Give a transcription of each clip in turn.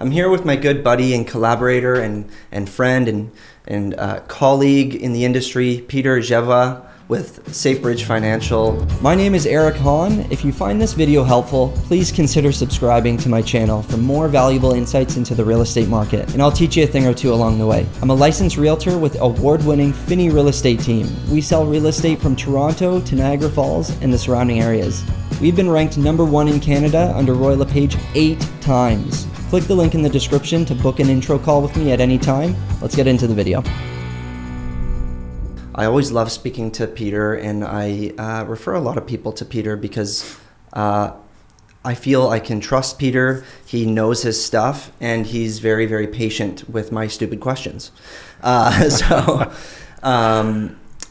I'm here with my good buddy and collaborator and friend and colleague in the industry, Peter Dziewa with SafeBridge Financial. My name is Eric Hahn. If you find this video helpful, please consider subscribing to my channel for more valuable insights into the real estate market, and I'll teach you a thing or two along the way. I'm a licensed realtor with award-winning Finney Real Estate team. We sell real estate from Toronto to Niagara Falls and the surrounding areas. We've been ranked #1 in Canada under Roy LePage 8 times. Click the link in the description to book an intro call with me at any time. Let's get into the video. I always love speaking to Peter, and I refer a lot of people to Peter because I feel I can trust Peter. He knows his stuff, and he's very, very patient with my stupid questions.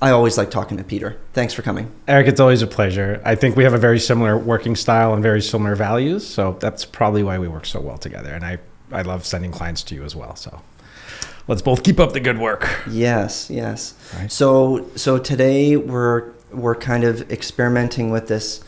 I always like talking to Peter. Thanks for coming. Eric, it's always a pleasure. I think we have a very similar working style and very similar values, so that's probably why we work so well together. And I love sending clients to you as well. So let's both keep up the good work. Yes. Right. So today we're kind of experimenting with this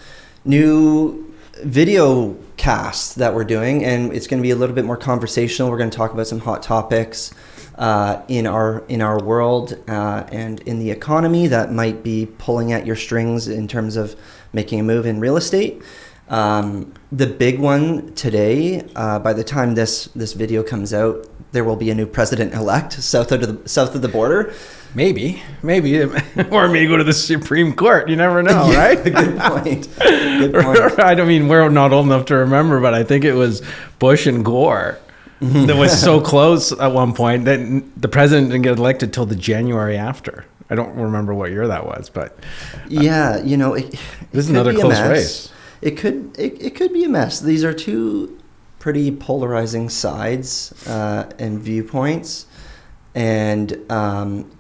new video cast that we're doing, and it's going to be a little bit more conversational. We're going to talk about some hot topics in our world and in the economy that might be pulling at your strings in terms of making a move in real estate. The big one today, by the time this video comes out, there will be a new president-elect south of the border. Maybe, or maybe go to the Supreme Court. You never know, Yeah, right? Good point. I mean, we're not old enough to remember, but I think it was Bush and Gore. That was so close at one point that the president didn't get elected till the January after. I don't remember what year that was, but yeah, this is another close race. It could be a mess. These are two pretty polarizing sides and viewpoints, and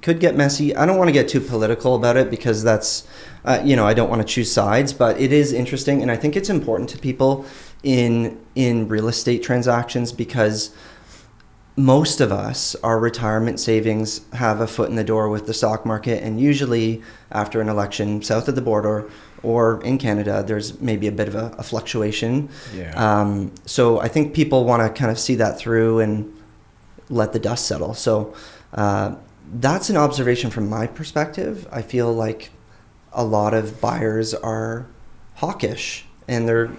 could get messy. I don't want to get too political about it because that's I don't want to choose sides, but it is interesting, and I think it's important to people in real estate transactions because most of us, our retirement savings have a foot in the door with the stock market, and usually after an election south of the border or in Canada, there's maybe a bit of a fluctuation. Yeah. So I think people want to kind of see that through and let the dust settle. So that's an observation from my perspective. I feel like a lot of buyers are hawkish, and they're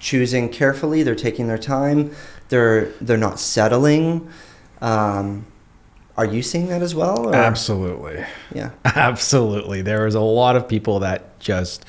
choosing carefully. They're taking their time. They're not settling. Are you seeing that as well? Or? Absolutely. Yeah. Absolutely. There is a lot of people that just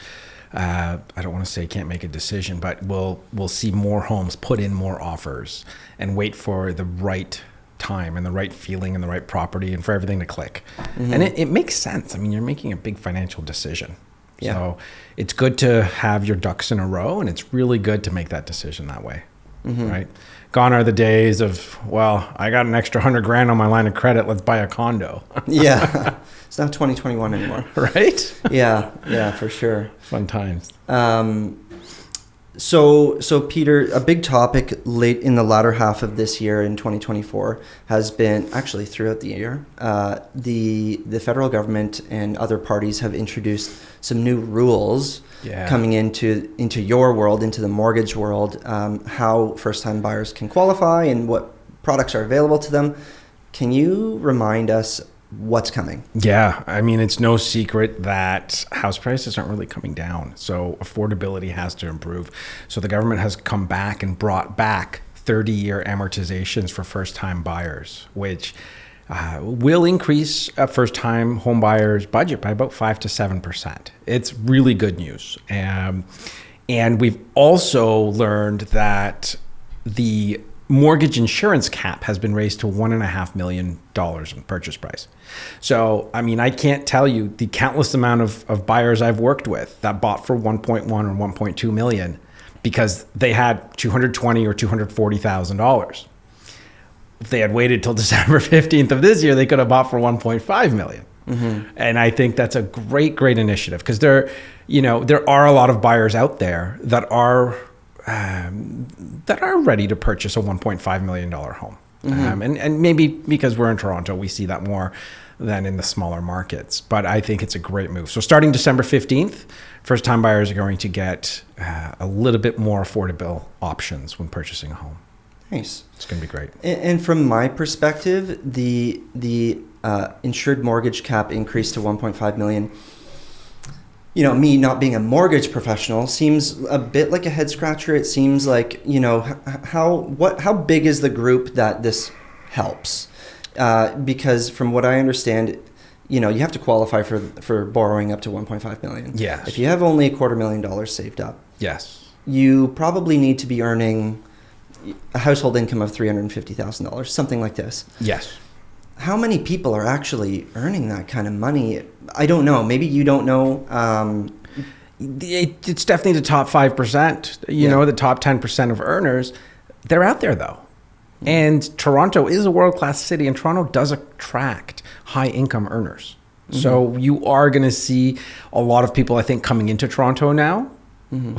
I don't want to say can't make a decision, but will see more homes, put in more offers, and wait for the right time and the right feeling and the right property and for everything to click. Mm-hmm. And it makes sense. I mean, you're making a big financial decision. Yeah. So it's good to have your ducks in a row, and it's really good to make that decision that way, right? Gone are the days of, well, I got an extra $100,000 on my line of credit. Let's buy a condo. Yeah. It's not 2021 anymore. Right? Yeah, for sure. Fun times. So Peter, a big topic late in the latter half of this year in 2024 has been, actually throughout the year, the federal government and other parties have introduced some new rules coming into your world, into the mortgage world, how first-time buyers can qualify and what products are available to them. Can you remind us what's coming? Yeah, I mean, it's no secret that house prices aren't really coming down. So affordability has to improve. So the government has come back and brought back 30-year amortizations for first-time buyers, which will increase a first-time home buyer's budget by about 5 to 7%. It's really good news. And we've also learned that the mortgage insurance cap has been raised to $1.5 million in purchase price. So, I mean, I can't tell you the countless amount of buyers I've worked with that bought for 1.1 or 1.2 million because they had $220,000 or $240,000. If they had waited till December 15th of this year, they could have bought for 1.5 million. Mm-hmm. And I think that's a great initiative because there are a lot of buyers out there that are ready to purchase a $1.5 million home. Mm-hmm. And maybe because we're in Toronto, we see that more than in the smaller markets. But I think it's a great move. So starting December 15th, first-time buyers are going to get a little bit more affordable options when purchasing a home. Nice. It's going to be great. And from my perspective, the insured mortgage cap increase to 1.5 million. You know, me not being a mortgage professional seems a bit like a head scratcher. It seems like, you know, how big is the group that this helps? Because from what I understand, you know, you have to qualify for borrowing up to 1.5 million. Yes. If you have only $250,000 saved up, Yes. you probably need to be earning a household income of $350,000, something like this. Yes. How many people are actually earning that kind of money? I don't know. Maybe you don't know. It's definitely the top 5%. You know, the top 10% of earners. They're out there, though. And Toronto is a world-class city, and Toronto does attract high-income earners. So you are going to see a lot of people, I think, coming into Toronto now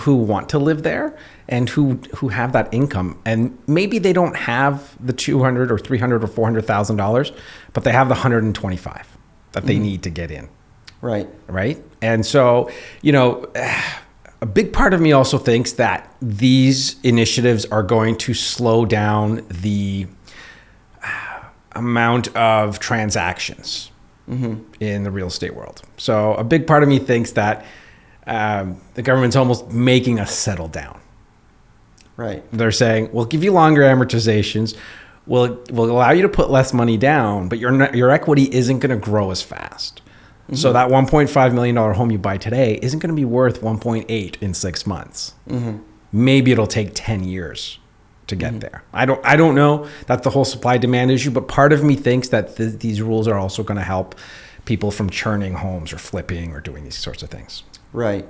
who want to live there and who have that income. And maybe they don't have the $200,000 or $300,000 or $400,000, but they have the 125 that they need to get in. Right. Right. And so, you know, a big part of me also thinks that these initiatives are going to slow down the amount of transactions in the real estate world. So a big part of me thinks that the government's almost making us settle down. Right. They're saying, we'll give you longer amortizations. We'll allow you to put less money down, but your equity isn't going to grow as fast. So that $1.5 million home you buy today isn't going to be worth 1.8 in 6 months. Maybe it'll take 10 years to get there. I don't know. That's the whole supply demand issue. But part of me thinks that these rules are also going to help people from churning homes or flipping or doing these sorts of things. Right.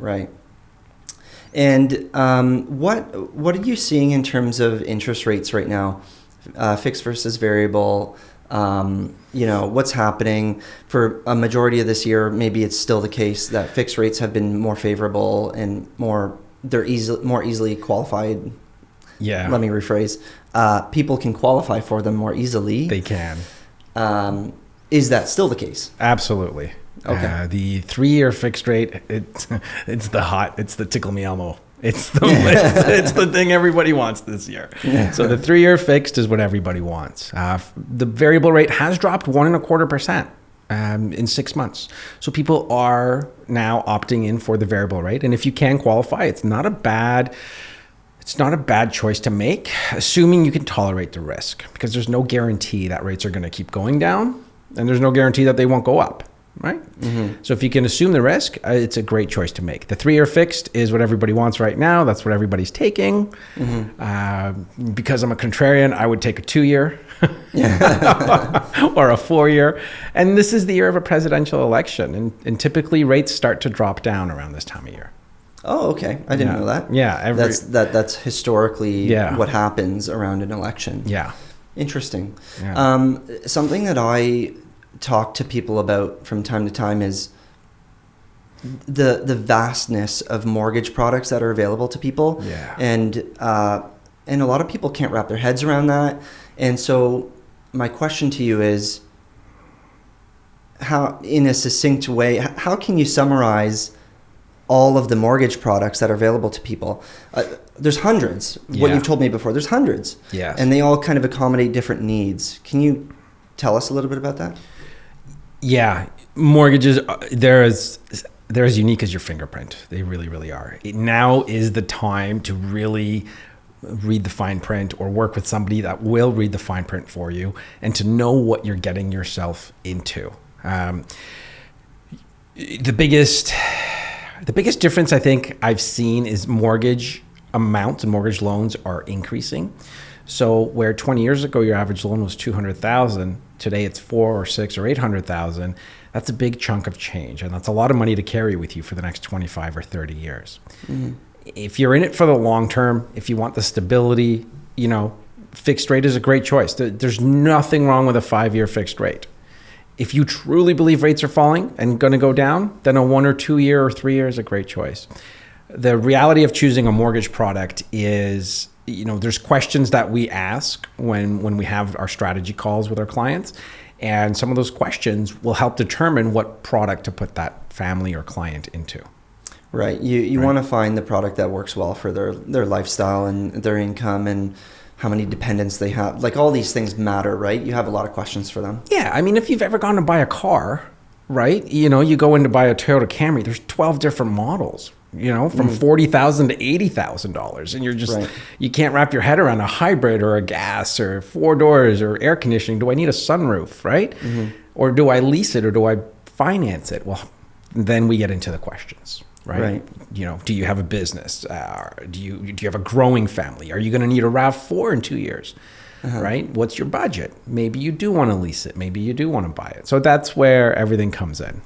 And what are you seeing in terms of interest rates right now? Fixed versus variable. You know, what's happening for a majority of this year? Maybe it's still the case that fixed rates have been more favorable and more easily qualified. Yeah. Let me rephrase. People can qualify for them more easily. They can. Is that still the case? Absolutely. Okay. The 3-year fixed rate, it's the tickle me Elmo. It's the thing everybody wants this year. Yeah. So the 3-year fixed is what everybody wants. The variable rate has dropped 1.25% in 6 months. So people are now opting in for the variable rate. And if you can qualify, it's not a bad choice to make, assuming you can tolerate the risk, because there's no guarantee that rates are going to keep going down, and there's no guarantee that they won't go up. Right? So if you can assume the risk, it's a great choice to make. The 3-year fixed is what everybody wants right now. That's what everybody's taking. Because I'm a contrarian, I would take a 2-year or a 4-year. And this is the year of a presidential election. And typically rates start to drop down around this time of year. Oh, okay. I didn't know that. Yeah. That's historically what happens around an election. Yeah. Interesting. Yeah. Something that I talk to people about from time to time is the vastness of mortgage products that are available to people. Yeah. And a lot of people can't wrap their heads around that. And so my question to you is, how, in a succinct way, how can you summarize all of the mortgage products that are available to people? There's hundreds. What you've told me before, there's hundreds. Yes. And they all kind of accommodate different needs. Can you tell us a little bit about that? Yeah, mortgages, they're as unique as your fingerprint. They really, really are. Now is the time to really read the fine print, or work with somebody that will read the fine print for you, and to know what you're getting yourself into. The biggest difference I think I've seen is mortgage amounts and mortgage loans are increasing. So where 20 years ago your average loan was $200,000, today it's $400,000 or $600,000 or $800,000. That's a big chunk of change, and that's a lot of money to carry with you for the next 25 or 30 years. If you're in it for the long term, if you want the stability, you know, fixed rate is a great choice. There's nothing wrong with a 5-year fixed rate. If you truly believe rates are falling and going to go down, then a 1 or 2 year or 3 year is a great choice. The reality of choosing a mortgage product is, you know, there's questions that we ask when we have our strategy calls with our clients, and some of those questions will help determine what product to put that family or client into. Right. You want to find the product that works well for their lifestyle and their income, and how many dependents they have. Like all these things matter, right? You have a lot of questions for them. Yeah, I mean, if you've ever gone to buy a car, right? You know, you go in to buy a Toyota Camry, there's 12 different models, you know, from $40,000 to $80,000. And you're just, you can't wrap your head around a hybrid or a gas or 4 doors or air conditioning. Do I need a sunroof, right? Or do I lease it or do I finance it? Well, then we get into the questions. Right. You know, do you have a business? Do you have a growing family? Are you going to need a RAV4 in 2 years? Right? What's your budget? Maybe you do want to lease it. Maybe you do want to buy it. So that's where everything comes in.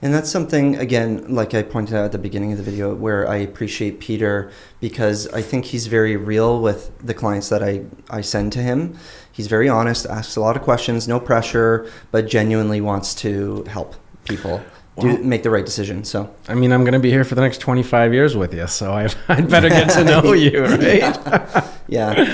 And that's something, again, like I pointed out at the beginning of the video, where I appreciate Peter because I think he's very real with the clients that I send to him. He's very honest, asks a lot of questions, no pressure, but genuinely wants to help people. Make the right decision. So, I mean, I'm going to be here for the next 25 years with you, so I'd better get to know you, right? Yeah.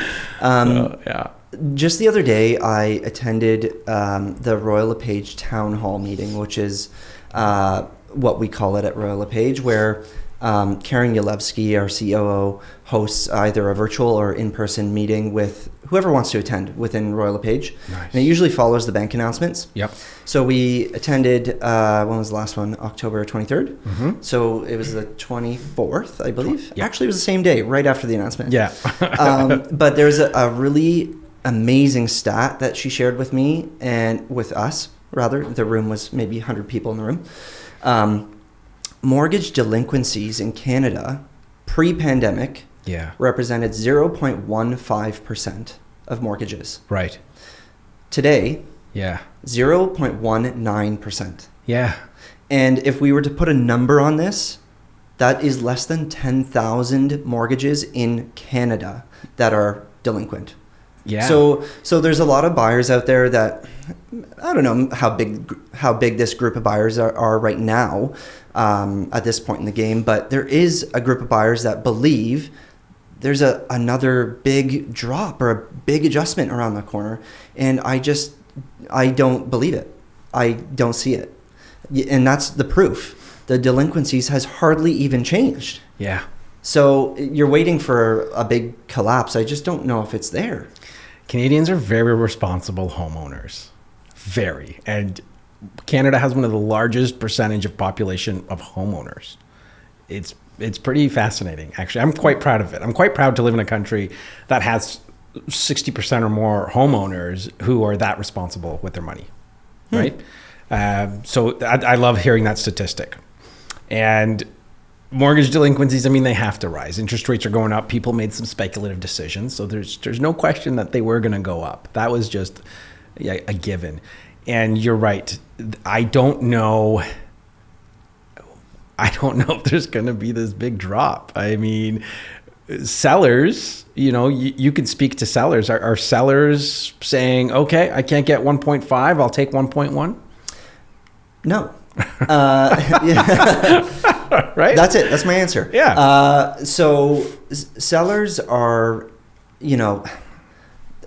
Just the other day, I attended the Royal LePage Town Hall meeting, which is what we call it at Royal LePage, where Karen Yalevsky, our COO, hosts either a virtual or in-person meeting with whoever wants to attend within Royal LePage. Nice. And it usually follows the bank announcements. Yep. So we attended, when was the last one? October 23rd. So it was the 24th, I believe. Yep. Actually, it was the same day, right after the announcement. Yeah. But there's a really amazing stat that she shared with me and with us, rather. The room was maybe 100 people in the room. Mortgage delinquencies in Canada pre-pandemic represented 0.15% of mortgages. Right. Today, 0.19%. Yeah. And if we were to put a number on this, that is less than 10,000 mortgages in Canada that are delinquent. Yeah. So there's a lot of buyers out there that, I don't know how big this group of buyers are right now at this point in the game, but there is a group of buyers that believe there's another big drop or a big adjustment around the corner, and I don't believe it. I don't see it. And that's the proof. The delinquencies has hardly even changed. Yeah. So you're waiting for a big collapse. I just don't know if it's there. Canadians are very responsible homeowners. Very. And Canada has one of the largest percentage of population of homeowners. It's pretty fascinating, actually. I'm quite proud of it. I'm quite proud to live in a country that has 60% or more homeowners who are that responsible with their money, right? So I love hearing that statistic. And mortgage delinquencies, I mean, they have to rise. Interest rates are going up. People made some speculative decisions. So there's no question that they were going to go up. That was just a given. And you're right. I don't know if there's going to be this big drop. I mean, sellers, you can speak to sellers. Are sellers saying, okay, I can't get 1.5, I'll take 1.1? No. Right? That's it. That's my answer. Yeah. So sellers are,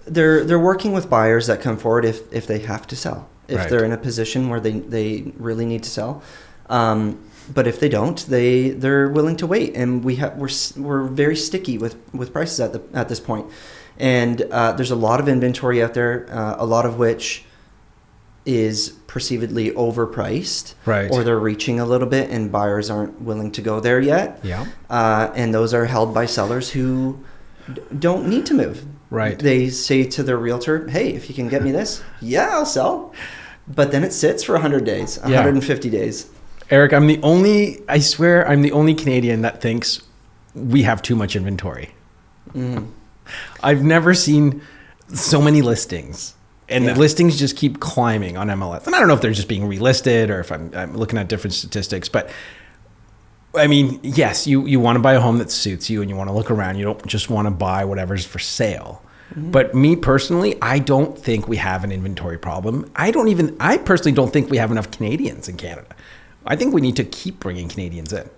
they're working with buyers that come forward if they have to sell, if they're in a position where they really need to sell. But if they don't, they're willing to wait, and we're very sticky with prices at this point. And there's a lot of inventory out there, a lot of which is perceivedly overpriced, or they're reaching a little bit, and buyers aren't willing to go there yet. Yeah. And those are held by sellers who don't need to move. Right. They say to their realtor, "Hey, if you can get me this, I'll sell." But then it sits for 100 days, 150 days. Eric, I swear I'm the only Canadian that thinks we have too much inventory. I've never seen so many listings, and the listings just keep climbing on MLS. And I don't know if they're just being relisted or if I'm looking at different statistics, but I mean, yes, you want to buy a home that suits you and you want to look around. You don't just want to buy whatever's for sale. But me personally, I don't think we have an inventory problem. I personally don't think we have enough Canadians in Canada. I think we need to keep bringing Canadians in.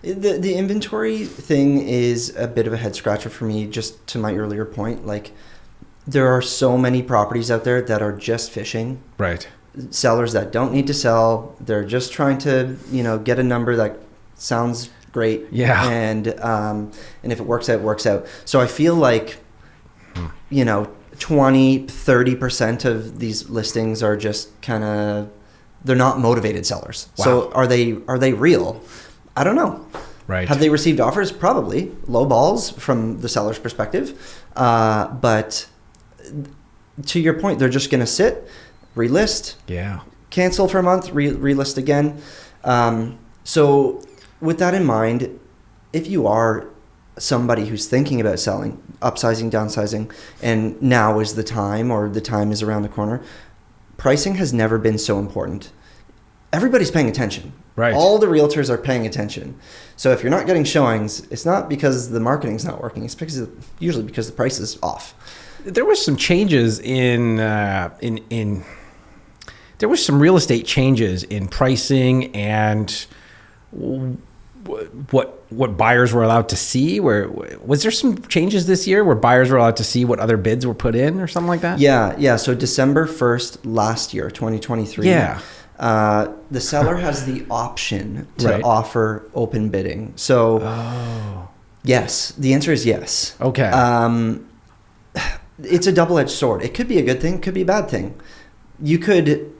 The inventory thing is a bit of a head scratcher for me, just to my earlier point. Like, there are so many properties out there that are just fishing. Right. Sellers that don't need to sell. They're just trying to, get a number that sounds great. Yeah. And if it works out, it works out. So I feel like you know, 20-30% of these listings are just kind of, they're not motivated sellers. Wow. So are they real? I don't know. Right. Have they received offers? Probably. Low balls from the seller's perspective. But to your point, they're just going to sit, relist, cancel for a month, relist again. So with that in mind, if you are somebody who's thinking about selling, upsizing, downsizing, and now is the time, or the time is around the corner, pricing has never been so important. Everybody's paying attention. Right. All the realtors are paying attention. So if you're not getting showings, it's not because the marketing's not working. It's usually because the price is off. There was some changes there was some real estate changes in pricing and what buyers were allowed to see. Was there some changes this year where buyers were allowed to see what other bids were put in or something like that? Yeah. So December 1st last year, 2023. Yeah. The seller has the option to offer open bidding. So yes, the answer is yes. Okay. It's a double-edged sword. It could be a good thing, could be a bad thing. You could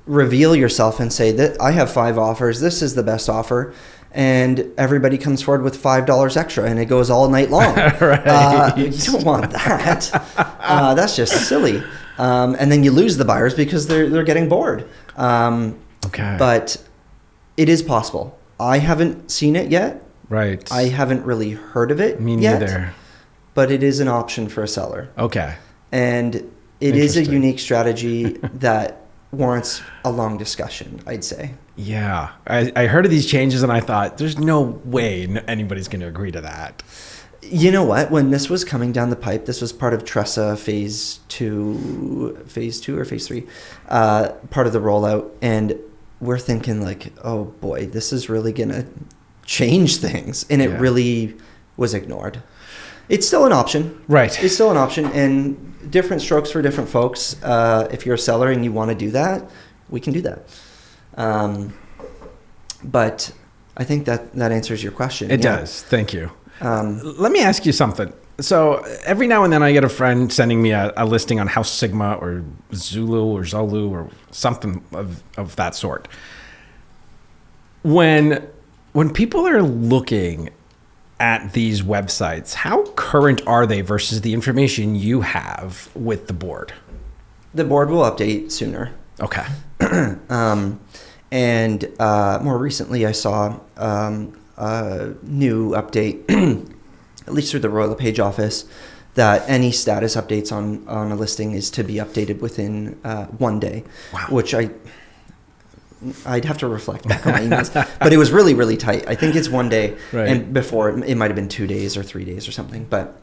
reveal yourself and say that I have 5 offers. This is the best offer. And everybody comes forward with $5 extra and it goes all night long. Right. You don't want that. That's just silly. And then you lose the buyers because they're getting bored. Okay. But it is possible. I haven't seen it yet. Right. I haven't really heard of it Me yet. neither. But it is an option for a seller. Okay. And it is a unique strategy that warrants a long discussion, I'd say. Yeah. I heard of these changes and I thought, there's no way anybody's going to agree to that. You know what? When this was coming down the pipe, this was part of Tressa phase 2 or phase 3, part of the rollout. And we're thinking like, oh boy, this is really going to change things. And it really was ignored. It's still an option. Right. It's still an option, and different strokes for different folks. If you're a seller and you want to do that, we can do that. But I think that answers your question. It does. Thank you. Let me ask you something. So every now and then I get a friend sending me a listing on House Sigma or Zillow or something of that sort. When people are looking at these websites, how current are they versus the information you have with the board? The board will update sooner. Okay. And more recently, I saw a new update, at least through the Royal LePage office, that any status updates on a listing is to be updated within 1 day. Wow. Which I'd have to reflect back on my emails, but it was really, really tight. I think it's 1 day, right. And before it might have been 2 days or 3 days or something. But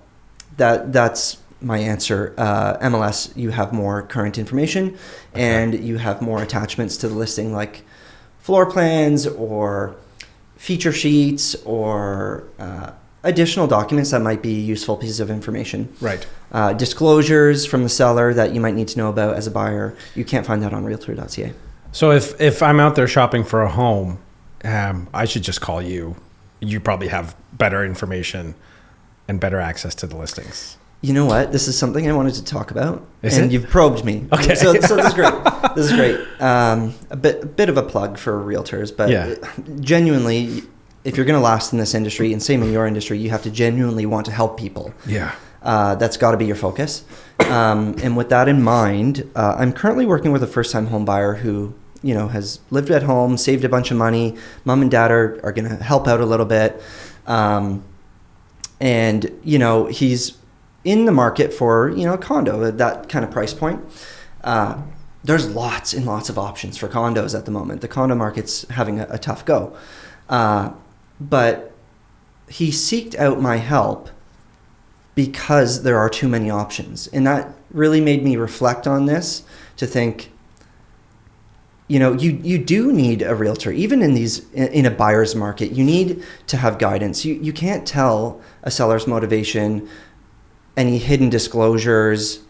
that's my answer. MLS, you have more current information, and you have more attachments to the listing, like floor plans or feature sheets or additional documents that might be useful pieces of information. Right. Disclosures from the seller that you might need to know about as a buyer. You can't find that on Realtor.ca. So if I'm out there shopping for a home, I should just call you. You probably have better information and better access to the listings. You know what? This is something I wanted to talk about. Is and it? You've probed me. Okay. So this is great. This is great. A bit of a plug for realtors, but genuinely, if you're going to last in this industry, and same in your industry, you have to genuinely want to help people. Yeah. That's got to be your focus. And with that in mind, I'm currently working with a first-time home buyer who, has lived at home, saved a bunch of money. Mom and dad are going to help out a little bit. And, he's in the market for, a condo at that kind of price point. There's lots and lots of options for condos at the moment. The condo market's having a tough go. But he seeked out my help because there are too many options. And that really made me reflect on this, to think, you do need a realtor. Even in a buyer's market, you need to have guidance. You can't tell a seller's motivation, any hidden disclosures,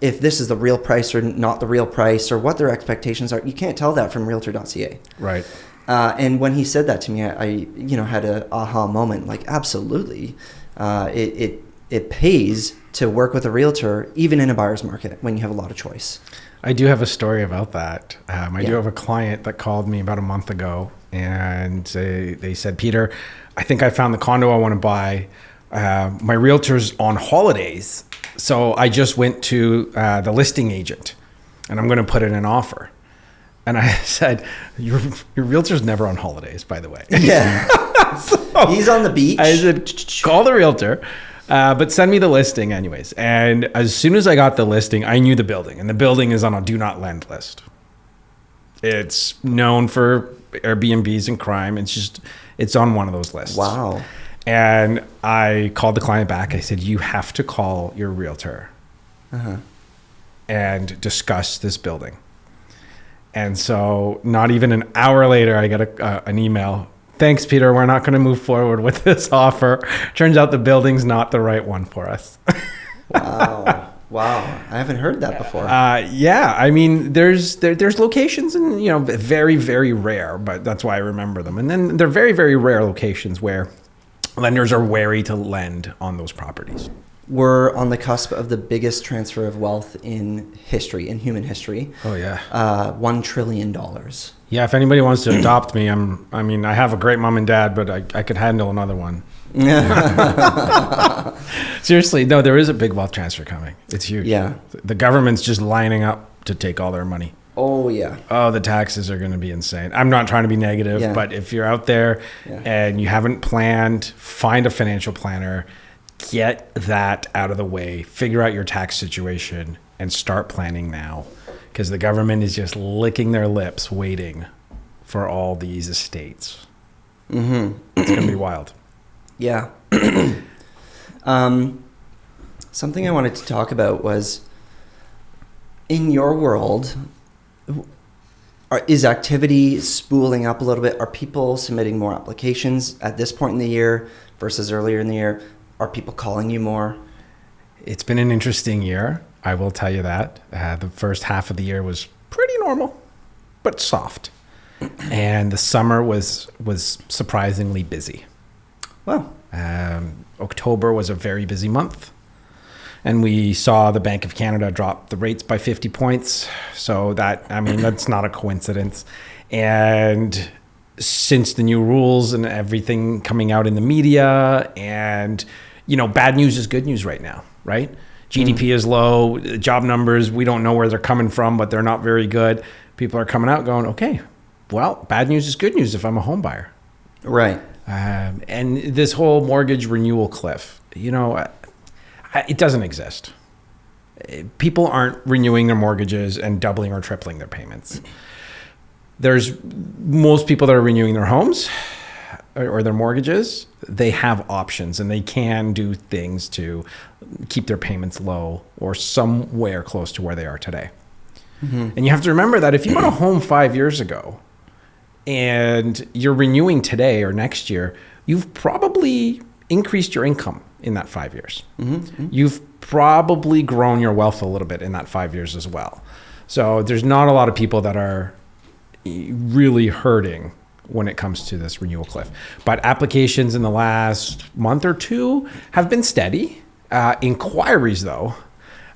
if this is the real price or not the real price, or what their expectations are. You can't tell that from Realtor.ca. Right. And when he said that to me, I had an aha moment. Like, absolutely, it pays to work with a realtor, even in a buyer's market when you have a lot of choice. I do have a story about that. I do have a client that called me about a month ago, and they said, Peter, I think I found the condo I want to buy. My realtor's on holidays, so I just went to the listing agent, and I'm going to put in an offer. And I said, your realtor's never on holidays, by the way. Yeah. So he's on the beach. I said, call the realtor, but send me the listing anyways. And as soon as I got the listing, I knew the building. And the building is on a do not lend list. It's known for Airbnbs and crime. It's on one of those lists. Wow. And I called the client back. I said, you have to call your realtor and discuss this building. And so not even an hour later, I got an email. Thanks, Peter. We're not going to move forward with this offer. Turns out the building's not the right one for us. Wow. I haven't heard that before. Yeah. I mean, there's locations and, very, very rare, but that's why I remember them. And then they're very, very rare locations where lenders are wary to lend on those properties. We're on the cusp of the biggest transfer of wealth in human history. Oh, yeah. $1 trillion. Yeah, if anybody wants to adopt me, I have a great mom and dad, but I could handle another one. Seriously, no, there is a big wealth transfer coming. It's huge. Yeah. The government's just lining up to take all their money. Oh, yeah. Oh, the taxes are going to be insane. I'm not trying to be negative, but if you're out there and you haven't planned, find a financial planner. Get that out of the way, figure out your tax situation, and start planning now, because the government is just licking their lips waiting for all these estates. Mm-hmm. It's going to be wild. Yeah. Something I wanted to talk about was, in your world, is activity spooling up a little bit? Are people submitting more applications at this point in the year versus earlier in the year? Are people calling you more? It's been an interesting year. I will tell you that. The first half of the year was pretty normal, but soft. And the summer was surprisingly busy. Wow. October was a very busy month. And we saw the Bank of Canada drop the rates by 50 points. So that's not a coincidence. And since the new rules and everything coming out in the media, and bad news is good news right now, right? GDP is low, job numbers, we don't know where they're coming from, but they're not very good. People are coming out going, okay, well, bad news is good news if I'm a home buyer. Right. And this whole mortgage renewal cliff, it doesn't exist. People aren't renewing their mortgages and doubling or tripling their payments. There's most people that are renewing their homes or their mortgages. They have options and they can do things to keep their payments low or somewhere close to where they are today. Mm-hmm. And you have to remember that if you bought a home 5 years ago and you're renewing today or next year, you've probably increased your income in that 5 years. Mm-hmm. You've probably grown your wealth a little bit in that 5 years as well. So there's not a lot of people that are really hurting when it comes to this renewal cliff. But applications in the last month or two have been steady. Inquiries, though,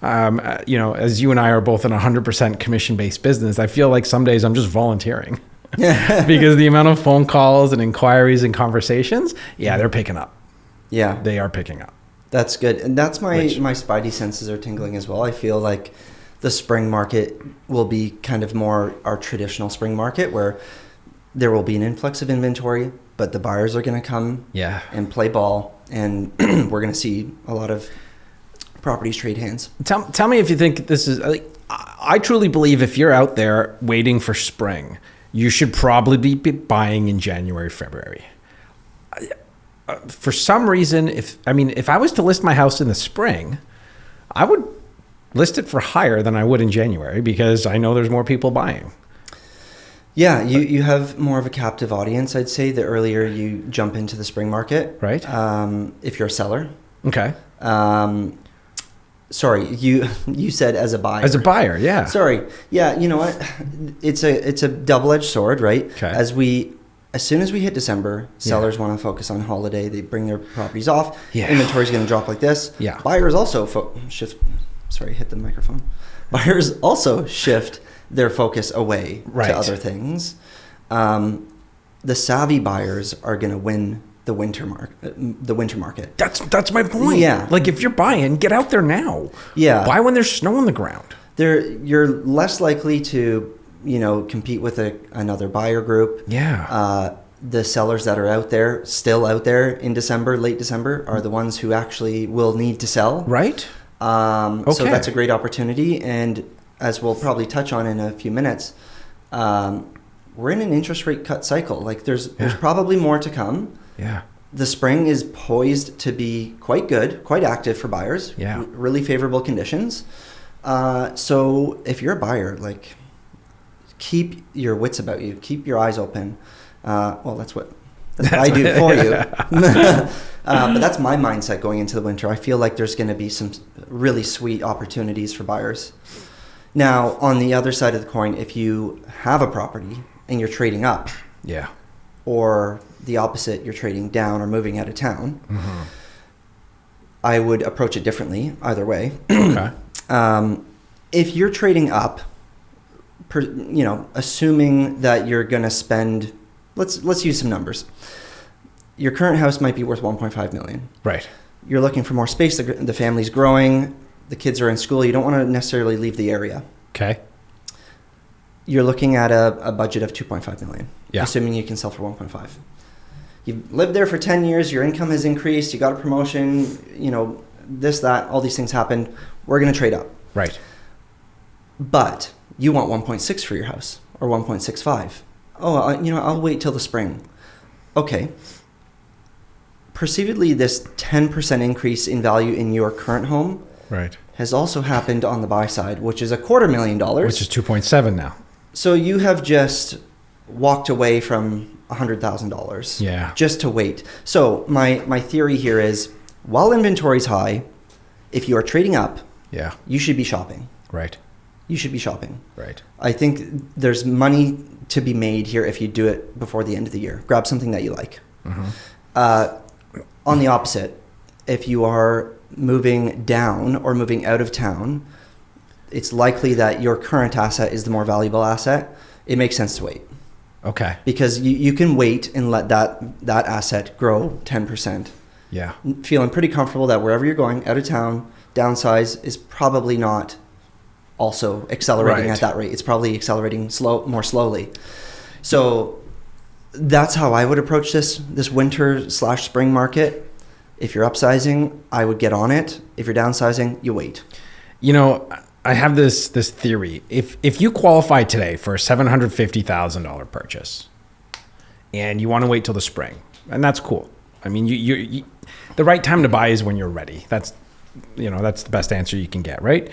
as you and I are both in a 100% commission-based business, I feel like some days I'm just volunteering because the amount of phone calls and inquiries and conversations, they're picking up. Yeah, they are picking up. That's good. And that's my spidey senses are tingling as well. I feel like the spring market will be kind of more our traditional spring market where there will be an influx of inventory, but the buyers are going to come and play ball, and we're going to see a lot of properties trade hands. Tell me if you think this is... I truly believe if you're out there waiting for spring, you should probably be buying in January, February. For some reason, if I was to list my house in the spring, I would list it for higher than I would in January because I know there's more people buying. Yeah, you have more of a captive audience, I'd say, the earlier you jump into the spring market. Right. If you're a seller. Okay. Sorry, you said as a buyer. As a buyer, yeah. Sorry. Yeah, you know what? It's a double-edged sword, right? Okay. As as soon as we hit December, sellers want to focus on holiday. They bring their properties off. Yeah. Inventory is going to drop like this. Yeah. Buyers also hit the microphone. Buyers also shift their focus away to other things. The savvy buyers are going to win the winter market. That's my point. Yeah. Like if you're buying, get out there now. Yeah. Buy when there's snow on the ground. You're less likely to, compete with another buyer group. Yeah. The sellers that are still out there in December, late December, are the ones who actually will need to sell. Right. So that's a great opportunity. And as we'll probably touch on in a few minutes, we're in an interest rate cut cycle. Like there's probably more to come. Yeah. The spring is poised to be quite good, quite active for buyers. Yeah. Really favorable conditions. So if you're a buyer, like keep your wits about you, keep your eyes open. That's what I do for you. But that's my mindset going into the winter. I feel like there's going to be some really sweet opportunities for buyers. Now, on the other side of the coin, if you have a property and you're trading up, or the opposite, you're trading down or moving out of town, I would approach it differently either way. Okay. If you're trading up, assuming that you're going to spend, let's use some numbers. Your current house might be worth $1.5 million. Right. You're looking for more space. The family's growing. The kids are in school. You don't want to necessarily leave the area. Okay. You're looking at a budget of $2.5 million. Yeah. Assuming you can sell for 1.5. You've lived there for 10 years. Your income has increased. You got a promotion. This, that, all these things happened. We're going to trade up. Right. But you want 1.6 for your house or 1.65. I'll wait till the spring. Okay. Perceivably, this 10% increase in value in your current home has also happened on the buy side, which is $250,000. Which is 2.7 now. So you have just walked away from $100,000. Yeah. Just to wait. So my theory here is, while inventory is high, if you are trading up, you should be shopping. Right. You should be shopping. Right. I think there's money to be made here if you do it before the end of the year. Grab something that you like. On the opposite, if you are moving down or moving out of town, it's likely that your current asset is the more valuable asset. It makes sense to wait. Okay. Because you can wait and let that asset grow 10%. Yeah. Feeling pretty comfortable that wherever you're going, out of town, downsize is probably not also accelerating at that rate. It's probably accelerating more slowly. So that's how I would approach this winter/spring market. If you're upsizing, I would get on it. If you're downsizing, you wait. I have this theory. If you qualify today for a $750,000 purchase and you want to wait till the spring, and that's cool. I mean, you the right time to buy is when you're ready. That's the best answer you can get, right?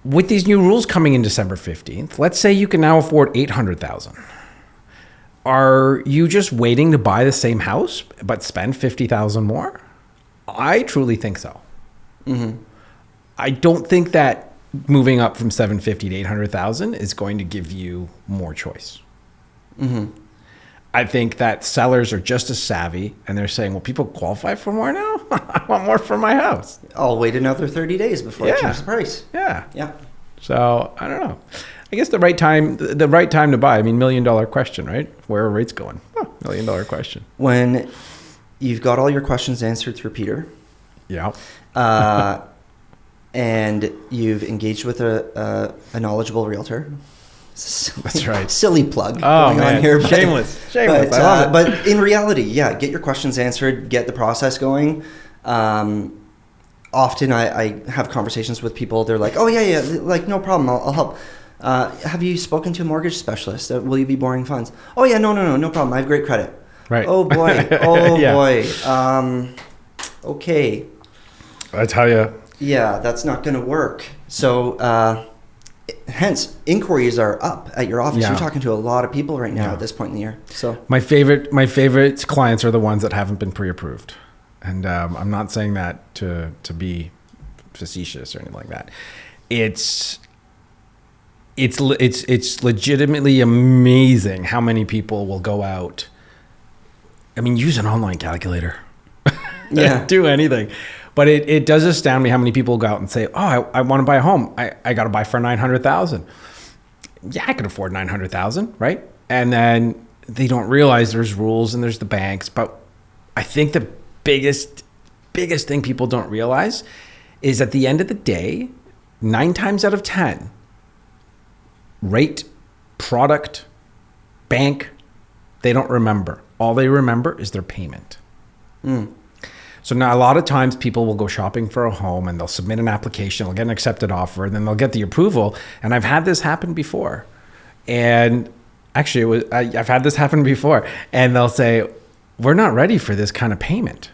With these new rules coming in December 15th, let's say you can now afford $800,000. Are you just waiting to buy the same house but spend $50,000 more? I truly think so. I don't think that moving up from $750,000 to $800,000 is going to give you more choice. I think that sellers are just as savvy and they're saying, well, people qualify for more now? I want more for my house. I'll wait another 30 days before I change the price. Yeah. Yeah. So I don't know. I guess the right time to buy. I mean, $1 million question, right? Where are rates going? $1 million question. When you've got all your questions answered through Peter. Yeah. And you've engaged with a knowledgeable realtor. That's right. Silly plug going on here. Shameless. I love it. But in reality, get your questions answered, get the process going. Often I have conversations with people. They're like, oh, yeah, like, no problem. I'll help. Have you spoken to a mortgage specialist? Will you be borrowing funds? Oh, yeah, no problem. I have great credit. Right. Oh, boy. Boy. Okay. I tell you. Yeah, that's not going to work. So, hence, inquiries are up at your office. You're talking to a lot of people right now at this point in the year. So my favorite clients are the ones that haven't been pre-approved. And I'm not saying that to be facetious or anything like that. It's it's legitimately amazing how many people will go out. I mean, use an online calculator. Yeah. Do anything. But it does astound me how many people go out and say, oh, I want to buy a home. I got to buy for $900,000. Yeah, I could afford $900,000, right? And then they don't realize there's rules and there's the banks. But I think the biggest thing people don't realize is at the end of the day, 9 times out of 10, rate, product, bank, they don't remember. All they remember is their payment. So now a lot of times people will go shopping for a home and they'll submit an application, they'll get an accepted offer, and then they'll get the approval. And I've had this happen before. And actually, I've had this happen before. And they'll say, we're not ready for this kind of payment.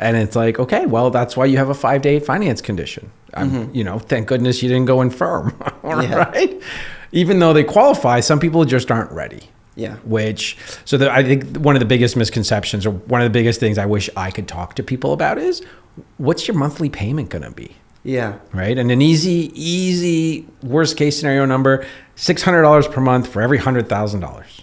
And it's like, okay, well, that's why you have a 5-day finance condition. Thank goodness you didn't go infirm, right? Even though they qualify, some people just aren't ready. Yeah. I think one of the biggest misconceptions, or one of the biggest things I wish I could talk to people about is, what's your monthly payment going to be? Yeah. Right. And an easy worst case scenario number, $600 per month for every $100,000. Okay.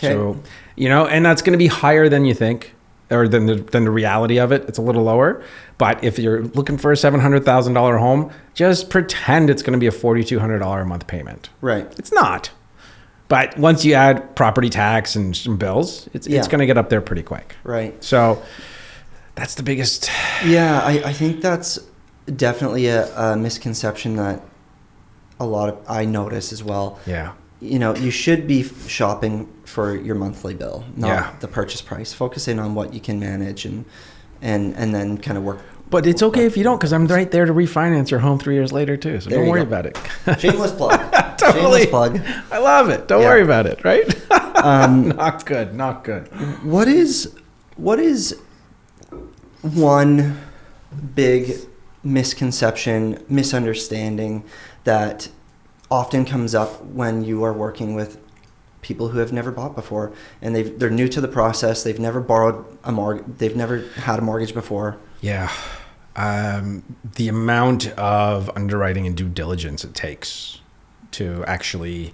So, and that's going to be higher than you think, or than the reality of it. It's a little lower. But if you're looking for a $700,000 home, just pretend it's going to be a $4,200 a month payment. Right. It's not. But once you add property tax and some bills, it's going to get up there pretty quick. Right. So that's the biggest. Yeah, I think that's definitely a misconception that I notice as well. Yeah. You should be shopping for your monthly bill, not the purchase price. Focusing on what you can manage and then kind of work. But it's okay if you don't, because I'm right there to refinance your home 3 years later too. So don't worry about it. Shameless plug. Totally. Shameless plug. I love it. Don't worry about it, right? Not good. What is one big misconception, misunderstanding that often comes up when you are working with people who have never bought before, and they're new to the process, they've never borrowed they've never had a mortgage before? Yeah. The amount of underwriting and due diligence it takes to actually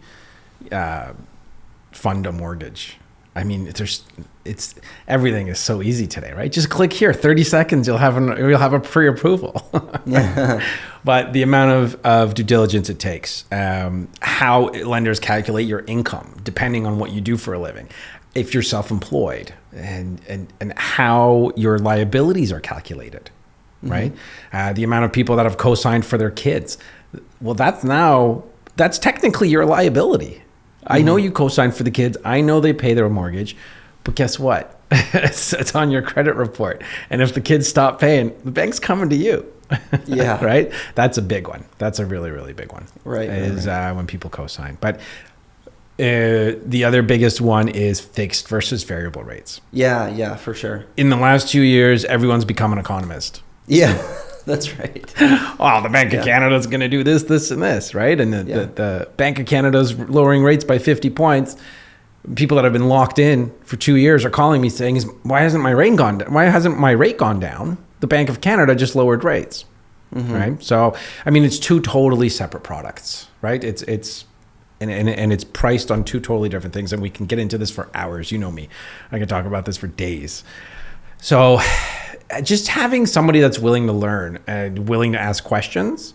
fund a mortgage. I mean, everything is so easy today, right? Just click here, 30 seconds, you'll have a pre-approval. Yeah. But the amount of due diligence it takes, how lenders calculate your income, depending on what you do for a living, if you're self-employed, and how your liabilities are calculated, right? The amount of people that have co-signed for their kids. Well, that's technically your liability. I know you co-signed for the kids. I know they pay their mortgage, but guess what? It's on your credit report. And if the kids stop paying, the bank's coming to you. Yeah. Right? That's a big one. That's a really, really big one. Right. When people co-sign. But the other biggest one is fixed versus variable rates. Yeah, for sure. In the last 2 years, everyone's become an economist. Yeah. That's right. Oh, the Bank of Canada is going to do this, and this, right? And the Bank of Canada is lowering rates by 50 points. People that have been locked in for 2 years are calling me saying, why hasn't my rate gone down? Why hasn't my rate gone down? The Bank of Canada just lowered rates, right? So, I mean, it's two totally separate products, right? And it's priced on two totally different things, and we can get into this for hours. You know me. I can talk about this for days. So just having somebody that's willing to learn and willing to ask questions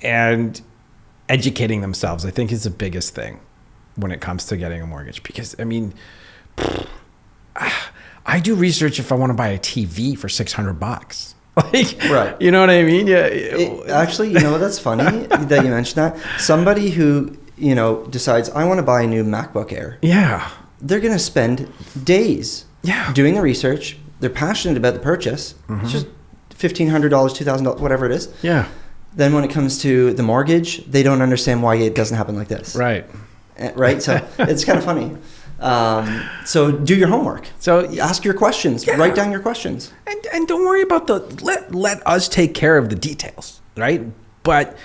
and educating themselves, I think, is the biggest thing when it comes to getting a mortgage. Because, I mean, I do research if I want to buy a TV for $600. Right. You know what I mean? Yeah. Actually, that's funny that you mentioned that. Somebody who, decides, I want to buy a new MacBook Air. Yeah. They're going to spend days doing the research. They're passionate about the purchase. It's just $1,500, $2,000, whatever it is. Yeah. Then when it comes to the mortgage, they don't understand why it doesn't happen like this. Right. Right. So it's kind of funny. So do your homework. So ask your questions. Yeah. Write down your questions. And don't worry about let us take care of the details, right? But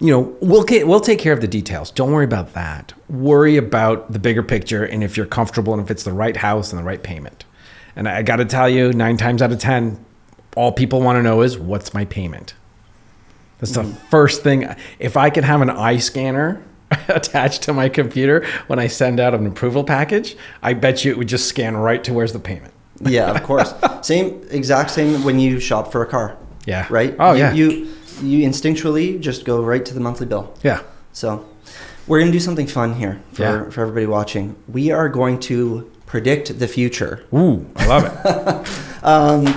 we'll take care of the details. Don't worry about that. Worry about the bigger picture and if you're comfortable and if it's the right house and the right payment. And I got to tell you, 9 times out of 10, all people want to know is, what's my payment? That's the first thing. If I could have an eye scanner attached to my computer when I send out an approval package, I bet you it would just scan right to where's the payment. Yeah, of course. Exact same when you shop for a car. Yeah. Right? Oh, yeah. You instinctually just go right to the monthly bill. Yeah. So we're going to do something fun here for everybody watching. We are going to predict the future. Ooh, I love it.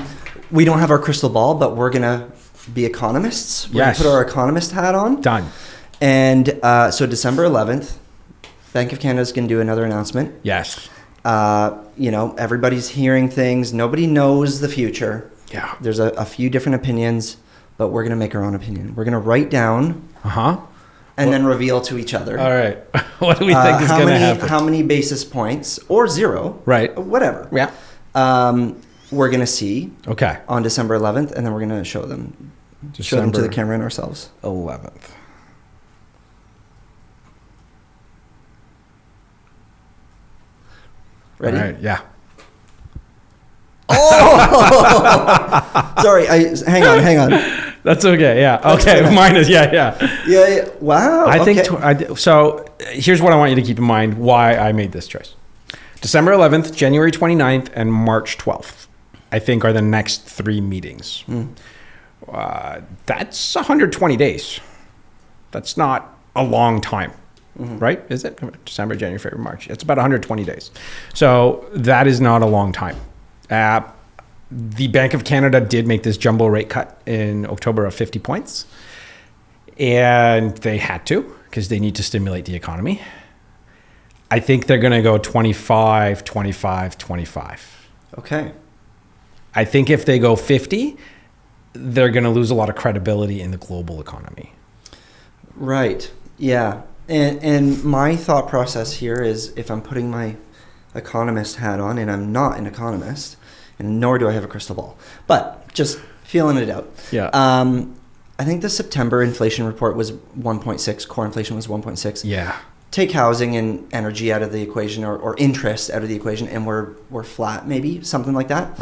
We don't have our crystal ball, but we're going to be economists. We're going to put our economist hat on. Done. And so December 11th, Bank of Canada is going to do another announcement. Yes. Everybody's hearing things. Nobody knows the future. Yeah. There's a few different opinions, but we're going to make our own opinion. We're going to write down and then reveal to each other. All right. What do we think is going to happen? How many basis points or zero, right? Whatever. Yeah. We're going to see on December 11th, and then we're going to show them to the camera and ourselves. 11th. Ready? All right, yeah. Oh! Sorry, hang on. That's okay, yeah. Okay, mine is, yeah. Yeah, wow. I think, so here's what I want you to keep in mind why I made this choice. December 11th, January 29th, and March 12th, I think are the next 3 meetings. That's 120 days. That's not a long time. Right? Is it December, January, February, March? It's about 120 days. So that is not a long time. The Bank of Canada did make this jumbo rate cut in October of 50 points. And they had to because they need to stimulate the economy. I think they're going to go 25, 25, 25. Okay. I think if they go 50, they're going to lose a lot of credibility in the global economy. Right. Yeah. And my thought process here is if I'm putting my economist hat on, and I'm not an economist, and nor do I have a crystal ball, but just feeling it out. Yeah. I think the September inflation report was 1.6. Core inflation was 1.6. Yeah. Take housing and energy out of the equation, or interest out of the equation, and we're flat, maybe something like that.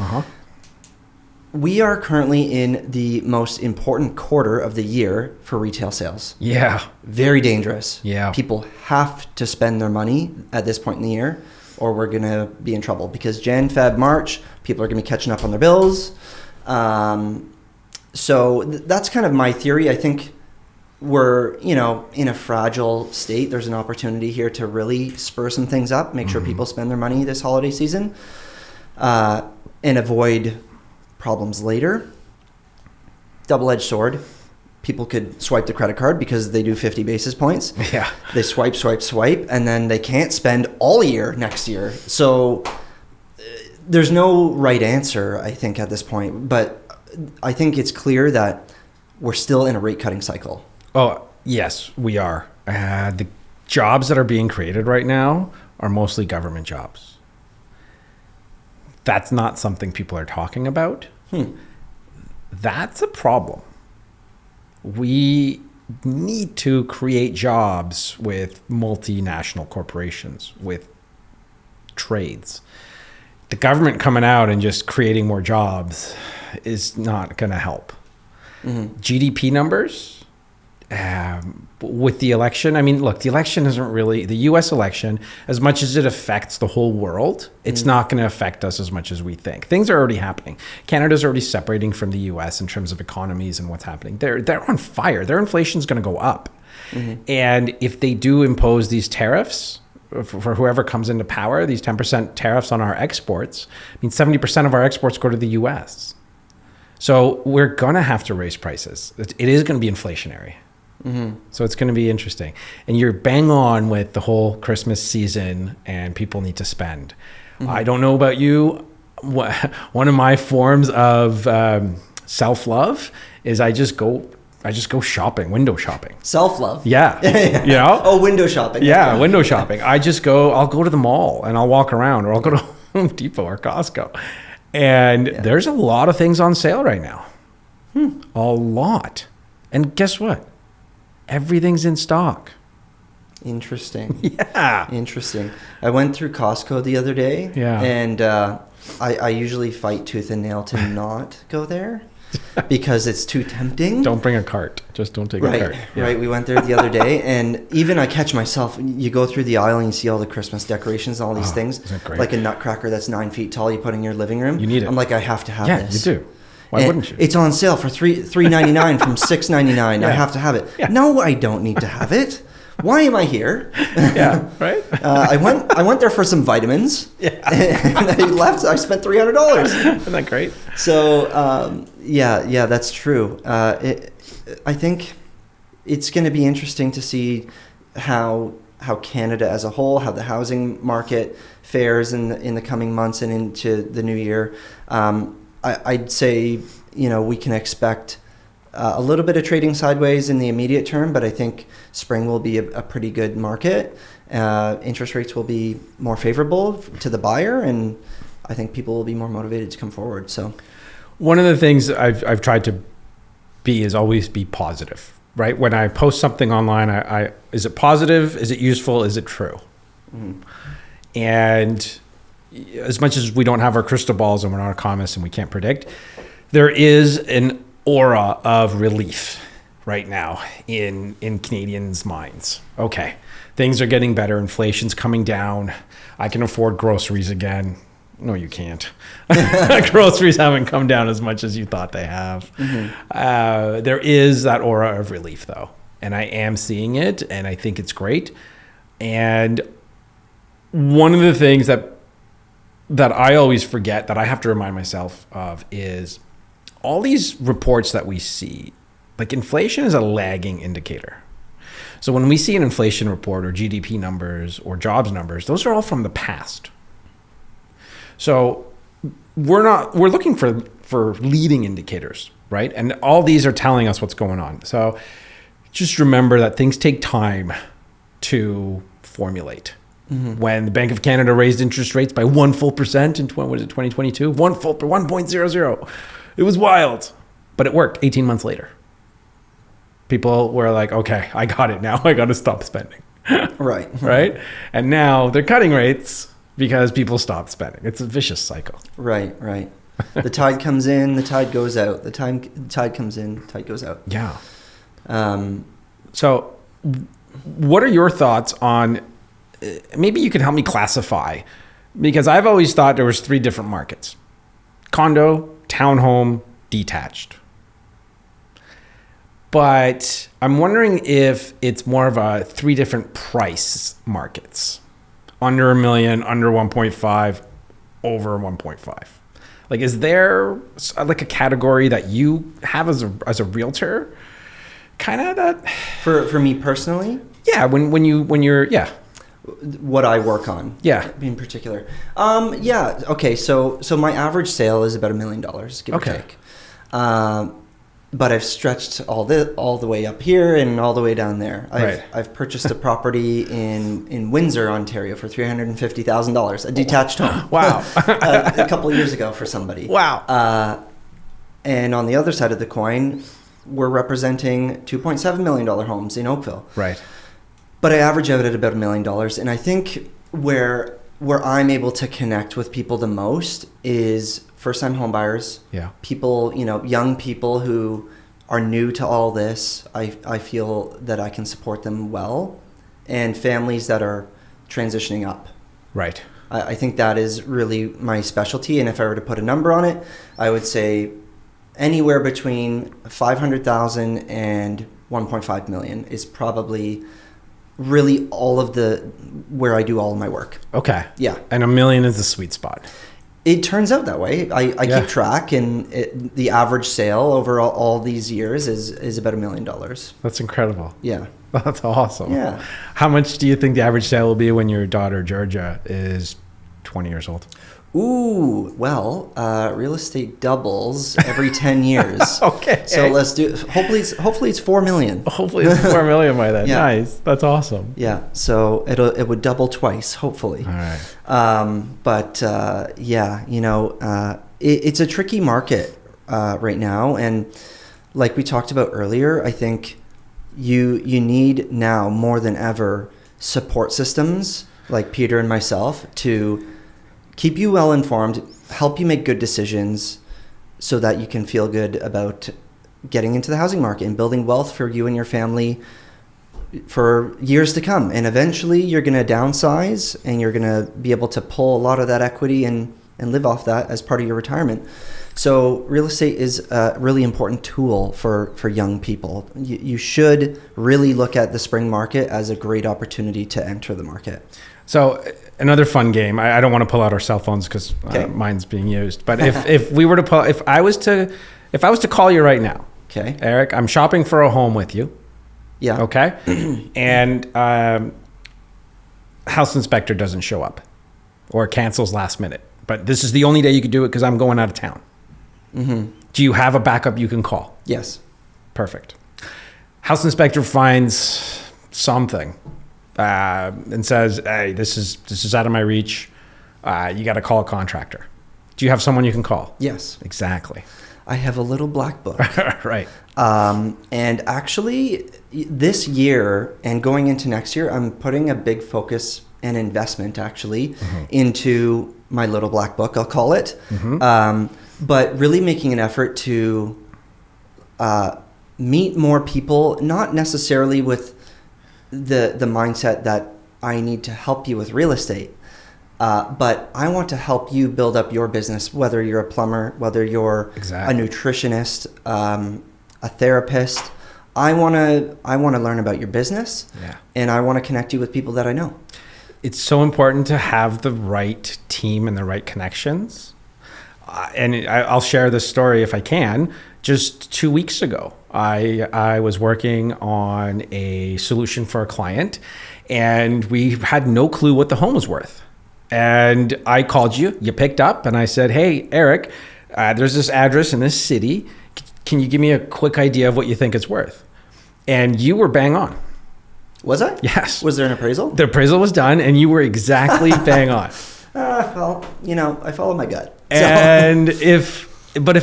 We are currently in the most important quarter of the year for retail sales. Yeah. Very dangerous. Yeah. People have to spend their money at this point in the year, or we're going to be in trouble, because Jan, Feb, March, people are going to be catching up on their bills. So that's kind of my theory. I think we're, in a fragile state. There's an opportunity here to really spur some things up, make sure people spend their money this holiday season, and avoid problems later. Double-edged sword. People could swipe the credit card because they do 50 basis points. Yeah. They swipe, and then they can't spend all year next year. So there's no right answer, I think, at this point. But I think it's clear that we're still in a rate-cutting cycle. Oh, yes, we are. The jobs that are being created right now are mostly government jobs. That's not something people are talking about. That's a problem. We need to create jobs with multinational corporations, with trades. The government coming out and just creating more jobs is not going to help. GDP numbers, with the election, I mean, look, the election isn't really, the US election, as much as it affects the whole world, it's not going to affect us as much as we think. Things are already happening. Canada's already separating from the US in terms of economies and what's happening. They're on fire. Their inflation's going to go up. And if they do impose these tariffs for whoever comes into power, these 10% tariffs on our exports, I mean, 70% of our exports go to the US. So we're going to have to raise prices. It is going to be inflationary. So it's going to be interesting. And you're bang on with the whole Christmas season and people need to spend. I don't know about you. One of my forms of self-love is I just go shopping, window shopping. Self-love? Yeah. Oh, window shopping. Yeah, window shopping. I'll go to the mall and I'll walk around, or I'll go to Home Depot or Costco. And there's a lot of things on sale right now. A lot. And guess what? Everything's in stock. Interesting. Yeah. Interesting. I went through Costco the other day. Yeah. And I usually fight tooth and nail to not go there. because it's too tempting. Don't bring a cart. Just don't take a cart. Yeah. Right. We went there the other day, and even I catch myself. You go through the aisle and you see all the Christmas decorations, all these things, isn't that great? like a nutcracker that's 9 feet tall. You put in your living room. You need it. I'm like, I have to have this. Yeah, you do. Why wouldn't you? It's on sale for $3.99 from $6.99. Yeah. I have to have it. Yeah. No, I don't need to have it. Why am I here? Yeah, right? I went there for some vitamins. Yeah. And I left. I spent $300. Isn't that great? So, yeah, that's true. I think it's going to be interesting to see how Canada as a whole, how the housing market fares in the coming months and into the new year. I'd say, we can expect a little bit of trading sideways in the immediate term, but I think spring will be a pretty good market. Interest rates will be more favorable to the buyer, and I think people will be more motivated to come forward. So, one of the things I've tried to be is always be positive, right? When I post something online, I is it positive? Is it useful? Is it true? Mm-hmm. And as much as we don't have our crystal balls and we're not economists and we can't predict, there is an aura of relief right now in Canadians' minds. Okay, things are getting better. Inflation's coming down. I can afford groceries again. No, you can't. Groceries haven't come down as much as you thought they have. Mm-hmm. There is that aura of relief, though, and I am seeing it, and I think it's great. And one of the things that I always forget, that I have to remind myself of, is all these reports that we see, like inflation is a lagging indicator. So when we see an inflation report or GDP numbers or jobs numbers, those are all from the past. So we're looking for leading indicators, right? And all these are telling us what's going on. So just remember that things take time to formulate. Mm-hmm. When the Bank of Canada raised interest rates by 1 full percent in 2022, 1.00. It was wild, but it worked 18 months later. People were like, okay, I got it now. I got to stop spending. Right. Right? And now they're cutting rates because people stopped spending. It's a vicious cycle. Right. The tide comes in, the tide goes out. The tide comes in, the tide goes out. Yeah. So what are your thoughts on, maybe you can help me classify, because I've always thought there was 3 different markets: condo, townhome, detached. But I'm wondering if it's more of a 3 different price markets: under $1 million, under 1.5, over 1.5. Like, is there like a category that you have as a realtor, kind of that for me personally? Yeah, when you're yeah. What I work on, in particular. Yeah. Okay. So my average sale is about $1 million, give or take. But I've stretched all the way up here and all the way down there. I've purchased a property in Windsor, Ontario, for $350,000, a detached home. Wow. A couple of years ago for somebody. Wow. And on the other side of the coin, we're representing $2.7 million homes in Oakville. Right. But I average out at about $1 million. And I think where I'm able to connect with people the most is first-time home buyers. Yeah. People, young people who are new to all this. I feel that I can support them well. And families that are transitioning up. Right. I think that is really my specialty. And if I were to put a number on it, I would say anywhere between $500,000 and $1.5 million is probably really all of where I do all of my work. Okay. Yeah. And $1 million is the sweet spot. It turns out that way. I keep track, and the average sale over all these years is about $1 million. That's incredible. Yeah. That's awesome. Yeah. How much do you think the average sale will be when your daughter, Georgia, is 20 years old? Ooh, well, real estate doubles every 10 years. Okay. So let's do. Hopefully it's 4 million. Hopefully it's 4 million by then. Yeah. Nice. That's awesome. Yeah. So it would double twice, hopefully. All right. But it's a tricky market right now, and like we talked about earlier, I think you need now more than ever support systems like Peter and myself to keep you well informed, help you make good decisions, so that you can feel good about getting into the housing market and building wealth for you and your family for years to come. And eventually you're going to downsize and you're going to be able to pull a lot of that equity and live off that as part of your retirement. So real estate is a really important tool for young people. You should really look at the spring market as a great opportunity to enter the market. So another fun game. I don't want to pull out our cell phones because mine's being used. But if I was to call you right now, okay, Eric, I'm shopping for a home with you. Yeah. Okay. And house inspector doesn't show up or cancels last minute. But this is the only day you could do it because I'm going out of town. Mm-hmm. Do you have a backup you can call? Yes. Perfect. House inspector finds something and says, "Hey, this is out of my reach. You got to call a contractor." Do you have someone you can call? Yes. Exactly. I have a little black book. Right. And actually, this year and going into next year, I'm putting a big focus and investment actually into my little black book, I'll call it. But really making an effort to meet more people, not necessarily with the mindset that I need to help you with real estate. But I want to help you build up your business, whether you're a plumber, whether you're a nutritionist, a therapist. I want to learn about your business, and I want to connect you with people that I know. It's so important to have the right team and the right connections. And I'll share this story if I can. Just 2 weeks ago, I was working on a solution for a client, and we had no clue what the home was worth. And I called you, you picked up, and I said, "Hey, Eric, there's this address in this city. Can you give me a quick idea of what you think it's worth?" And you were bang on. Was I? Yes. Was there an appraisal? The appraisal was done, and you were exactly bang on. Well, I follow my gut. And if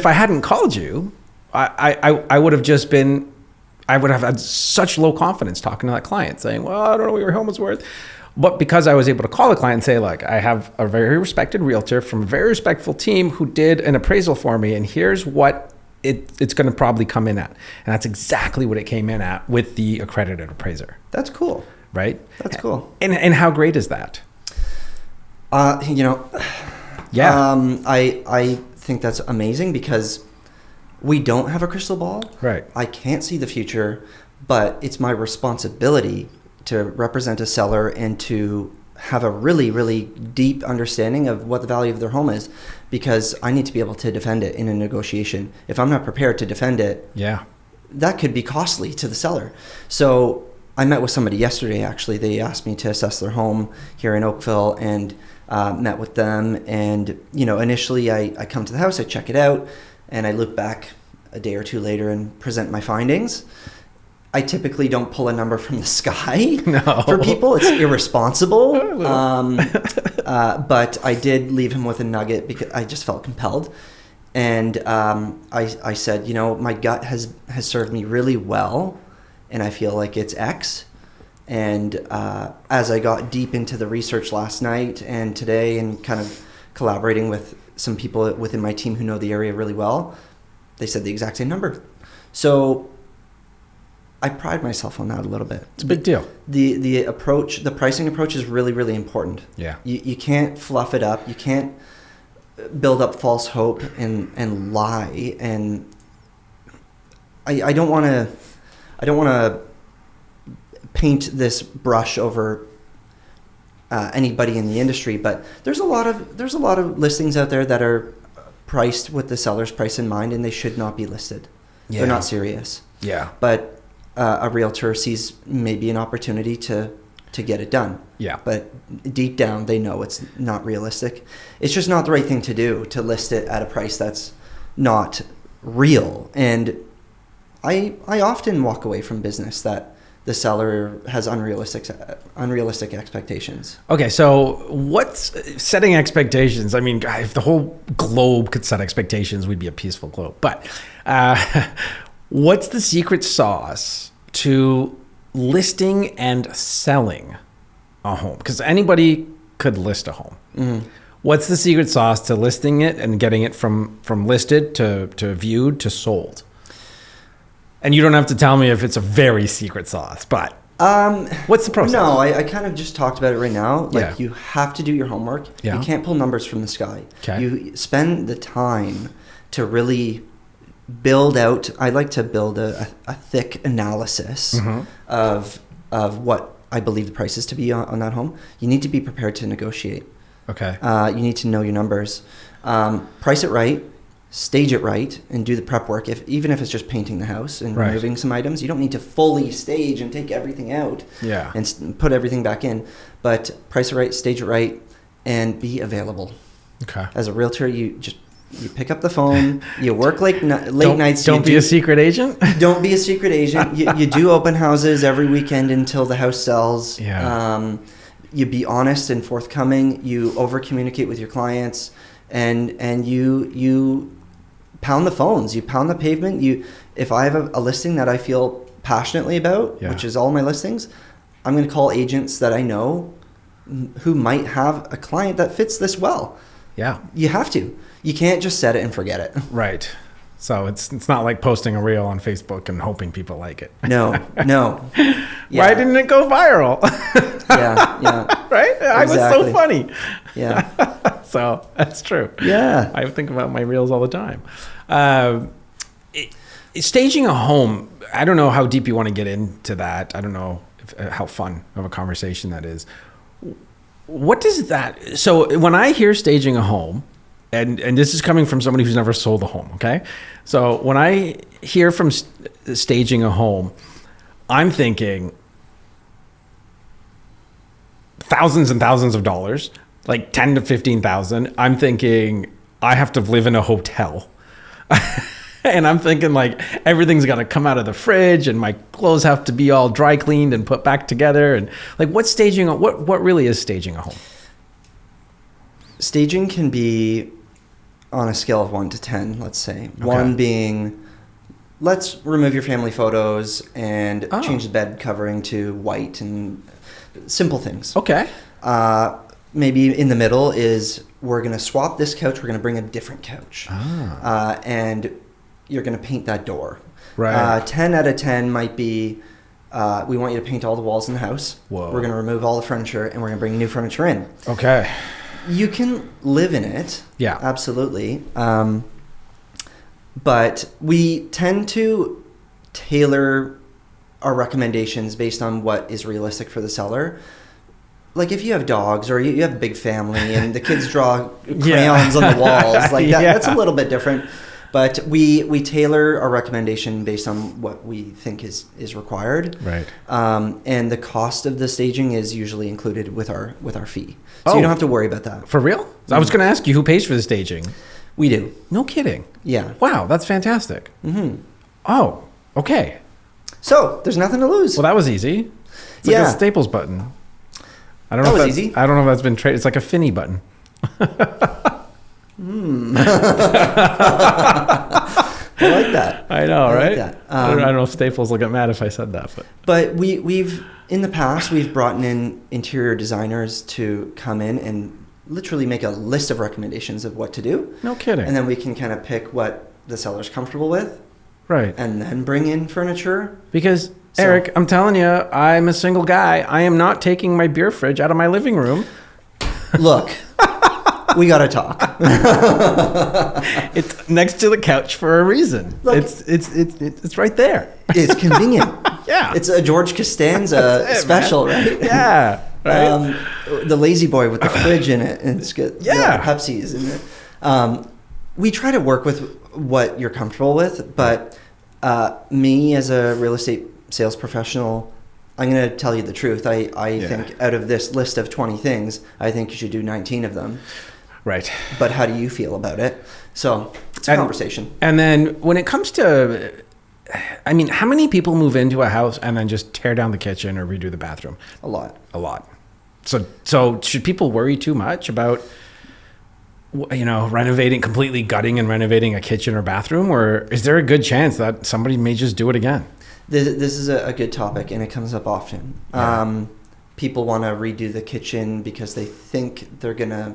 I hadn't called you, I would have just been, I would have had such low confidence talking to that client saying, "Well, I don't know what your home is worth." But because I was able to call the client and say, "Look, I have a very respected realtor from a very respectful team who did an appraisal for me, and here's what it's going to probably come in at." And that's exactly what it came in at with the accredited appraiser. That's cool. Right? That's cool. And how great is that? I think that's amazing because we don't have a crystal ball. Right. I can't see the future, but it's my responsibility to represent a seller and to have a really, really deep understanding of what the value of their home is, because I need to be able to defend it in a negotiation. If I'm not prepared to defend it, that could be costly to the seller. So I met with somebody yesterday, actually. They asked me to assess their home here in Oakville and met with them. And, initially I come to the house, I check it out, and I look back a day or two later and present my findings. I typically don't pull a number from the sky for people. It's irresponsible. But I did leave him with a nugget because I just felt compelled. And I said, my gut has served me really well, and I feel like it's X. And as I got deep into the research last night and today and kind of collaborating with some people within my team who know the area really well, they said the exact same number. So I pride myself on that a little bit. It's a big deal. The approach, the pricing approach is really, really important. Yeah. You can't fluff it up. You can't build up false hope and lie. And I don't want to paint this brush over anybody in the industry, but there's a lot of listings out there that are priced with the seller's price in mind, and they should not be listed. They're not serious. Yeah. But a realtor sees maybe an opportunity to get it done. Yeah. But deep down, they know it's not realistic. It's just not the right thing to do, to list it at a price that's not real. And I often walk away from business that the seller has unrealistic expectations. Okay, so what's setting expectations? I mean, if the whole globe could set expectations, we'd be a peaceful globe. But what's the secret sauce to listing and selling a home? Because anybody could list a home. Mm-hmm. What's the secret sauce to listing it and getting it from listed to viewed to sold? And you don't have to tell me if it's a very secret sauce, but what's the process? No, I kind of just talked about it right now. Like, Yeah. you have to do your homework. Yeah. You can't pull numbers from the sky. Okay. You spend the time to really build out. I like to build a thick analysis of what I believe the price is to be on that home. You need to be prepared to negotiate. Okay. You need to know your numbers. Price it right, stage it right, and do the prep work. Even if it's just painting the house and Right. removing some items, you don't need to fully stage and take everything out Yeah. and put everything back in. But price it right, stage it right, and be available. Okay. As a realtor, you pick up the phone, you work late nights. Don't be a secret agent. Don't be a secret agent. You do open houses every weekend until the house sells. Yeah. You be honest and forthcoming. You over communicate with your clients, and you pound the phones. You pound the pavement. If I have a listing that I feel passionately about, Yeah. which is all my listings, I'm going to call agents that I know who might have a client that fits this well. Yeah. You have to. You can't just set it and forget it. Right. So it's not like posting a reel on Facebook and hoping people like it. No. Yeah. Why didn't it go viral? Yeah. Right? I was so Exactly. funny. Yeah. So that's true. Yeah. I think about my reels all the time. Staging a home, I don't know how deep you want to get into that. I don't know how fun of a conversation that is. What does that... So when I hear staging a home, and this is coming from somebody who's never sold a home, okay? So when I hear from staging a home, I'm thinking thousands and thousands of dollars, like 10 to 15,000. I'm thinking I have to live in a hotel. And I'm thinking like everything's got to come out of the fridge and my clothes have to be all dry cleaned and put back together. And like what's staging? What really is staging a home? Staging can be on a scale of 1 to 10, let's say. Okay. 1 being, let's remove your family photos and change the bed covering to white and simple things. Okay. Maybe in the middle is, we're going to swap this couch, we're going to bring a different couch. And you're going to paint that door. Right. 10 out of 10 might be, we want you to paint all the walls in the house. Whoa. We're going to remove all the furniture and we're going to bring new furniture in. Okay. You can live in it. Yeah. Absolutely. But we tend to tailor our recommendations based on what is realistic for the seller. Like if you have dogs or you have a big family and the kids draw crayons on the walls, like that's a little bit different. But we tailor our recommendation based on what we think is required. Right. And the cost of the staging is usually included with our fee. So you don't have to worry about that. For real? I was going to ask you who pays for the staging. We do. No kidding. Yeah. Wow, that's fantastic. Mm-hmm. Oh, okay. So there's nothing to lose. Well, that was easy. It's like a Staples button. I don't know if that's easy. I don't know if that's been traded. It's like a Finny button. I like that. I know, right? Like that. I don't know if Staples will get mad if I said that, but we've in the past we've brought in interior designers to come in and literally make a list of recommendations of what to do. No kidding. And then we can kind of pick what the seller's comfortable with. Right. And then bring in furniture. Because Eric, I'm telling you, I'm a single guy. I am not taking my beer fridge out of my living room. Look. We gotta talk. It's next to the couch for a reason. Look, it's right there. It's convenient. Yeah, it's a George Costanza special, man. Right? Yeah, right. The lazy boy with the fridge in it, and it's got Pepsi's in it. We try to work with what you're comfortable with, but me as a real estate sales professional, I'm going to tell you the truth. I think out of this list of 20 things, I think you should do 19 of them. Right. But how do you feel about it? So it's a conversation. And then when it comes to, I mean, how many people move into a house and then just tear down the kitchen or redo the bathroom? A lot. So should people worry too much about, completely gutting and renovating a kitchen or bathroom? Or is there a good chance that somebody may just do it again? This is a good topic, and it comes up often. Yeah. People want to redo the kitchen because they think they're going to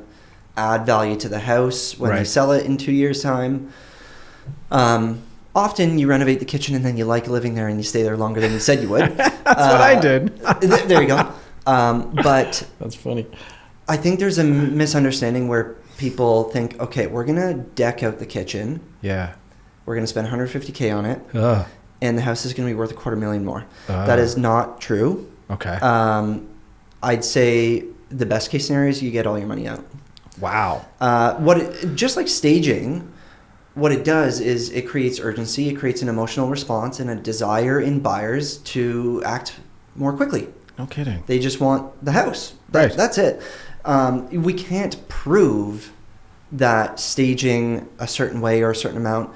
add value to the house when you Right. sell it in 2 years' time. Often you renovate the kitchen and then you like living there and you stay there longer than you said you would. That's what I did. There you go. But That's funny. I think there's a misunderstanding where people think, okay, we're going to deck out the kitchen. Yeah. We're going to spend $150K on it. Ugh. And the house is going to be worth $250,000 more. That is not true. Okay. I'd say the best case scenario is you get all your money out. Wow. Just like staging, what it does is it creates urgency, it creates an emotional response and a desire in buyers to act more quickly. No kidding. They just want the house. Right. That's it. We can't prove that staging a certain way or a certain amount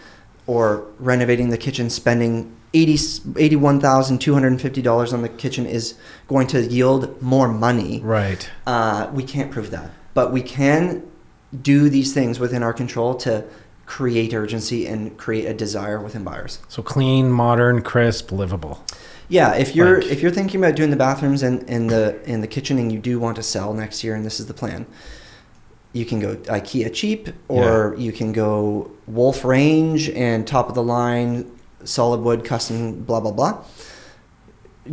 or renovating the kitchen, spending $81,250 on the kitchen is going to yield more money. Right. We can't prove that. But we can do these things within our control to create urgency and create a desire within buyers. So clean, modern, crisp, livable. Yeah, if you're thinking about doing the bathrooms and in the kitchen and you do want to sell next year and this is the plan, you can go IKEA cheap or you can go Wolf Range and top of the line solid wood custom blah blah blah.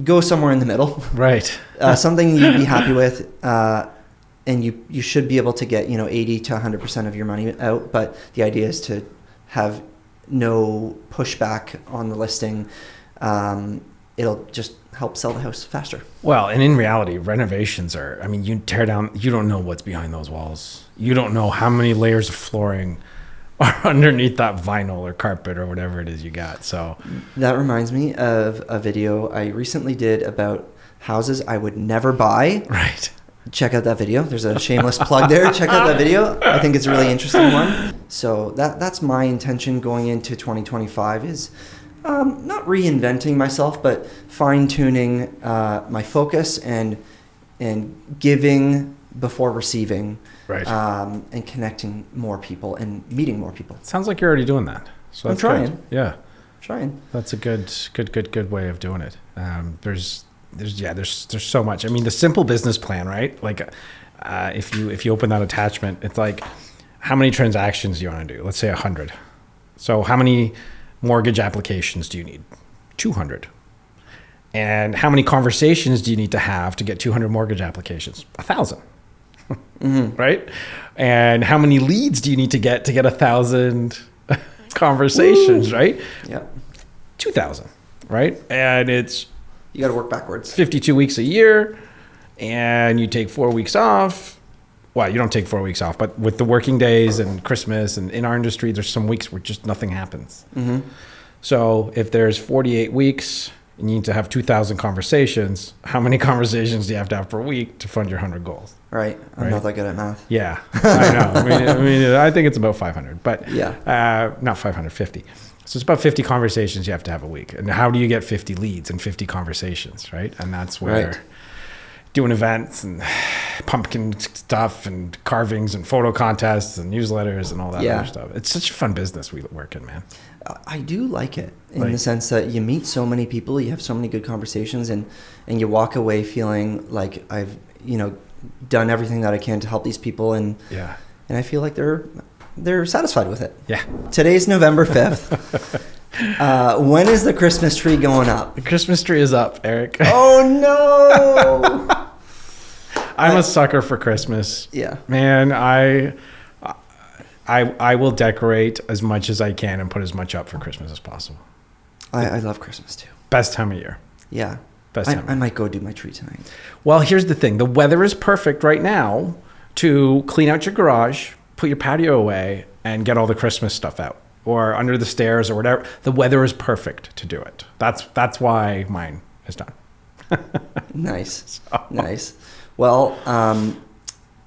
Go somewhere in the middle. Right. Something you'd be happy with. And you should be able to get 80 to 100% of your money out, but the idea is to have no pushback on the listing. It'll just help sell the house faster. Well, and in reality, renovations are, you tear down, you don't know what's behind those walls. You don't know how many layers of flooring are underneath that vinyl or carpet or whatever it is you got. So that reminds me of a video I recently did about houses I would never buy. Right. Check out that video. There's a shameless plug there. Check out that video. I think it's a really interesting one. So that's my intention going into 2025 is not reinventing myself, but fine-tuning my focus and giving before receiving. Right. And connecting more people and meeting more people. Sounds like you're already doing that. So that's I'm trying. Good. Yeah. Trying. That's a good way of doing it. There's so much. The simple business plan, right? Like, if you open that attachment, it's like, how many transactions do you want to do? Let's say 100. So how many mortgage applications do you need? 200. And how many conversations do you need to have to get 200 mortgage applications? 1,000. Mm-hmm. Right? And how many leads do you need to get 1,000 conversations? Woo. Right? Yep. 2,000. Right? And it's you got to work backwards. 52 weeks a year, and you take 4 weeks off. Well, you don't take 4 weeks off, but with the working days and Christmas, and in our industry, there's some weeks where just nothing happens. Mm-hmm. So if there's 48 weeks, and you need to have 2,000 conversations, how many conversations do you have to have per week to fund your 100 goals? Right. I'm not that good at math. Yeah, I know. I think it's about 500, but not 550. So it's about 50 conversations you have to have a week. And how do you get 50 leads and 50 conversations, right? And that's where doing events and pumpkin stuff and carvings and photo contests and newsletters and all that other stuff. It's such a fun business we work in, man. I do like it in the sense that you meet so many people, you have so many good conversations, and you walk away feeling like I've done everything that I can to help these people, and I feel like they're satisfied with it. Yeah. Today's November 5th. When is the Christmas tree going up? The Christmas tree is up, Eric. Oh no! I'm a sucker for Christmas. Yeah. Man, I will decorate as much as I can and put as much up for Christmas as possible. I love Christmas too. Best time of year. Yeah. I might go do my tree tonight. Well, here's the thing. The weather is perfect right now to clean out your garage, put your patio away, and get all the Christmas stuff out. Or under the stairs or whatever. The weather is perfect to do it. That's why mine is done. Nice. Nice. Well,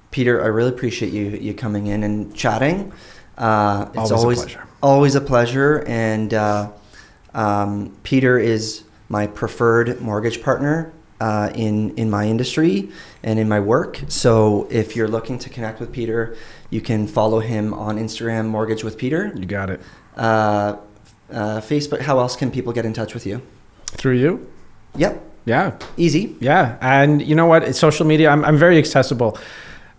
Peter, I really appreciate you coming in and chatting. It's always a pleasure. And Peter is my preferred mortgage partner in my industry and in my work. So if you're looking to connect with Peter, you can follow him on Instagram, Mortgage with Peter. You got it. Facebook. How else can people get in touch with you? Through you? Yep. Yeah. Easy. Yeah. And you know what? It's social media. I'm very accessible.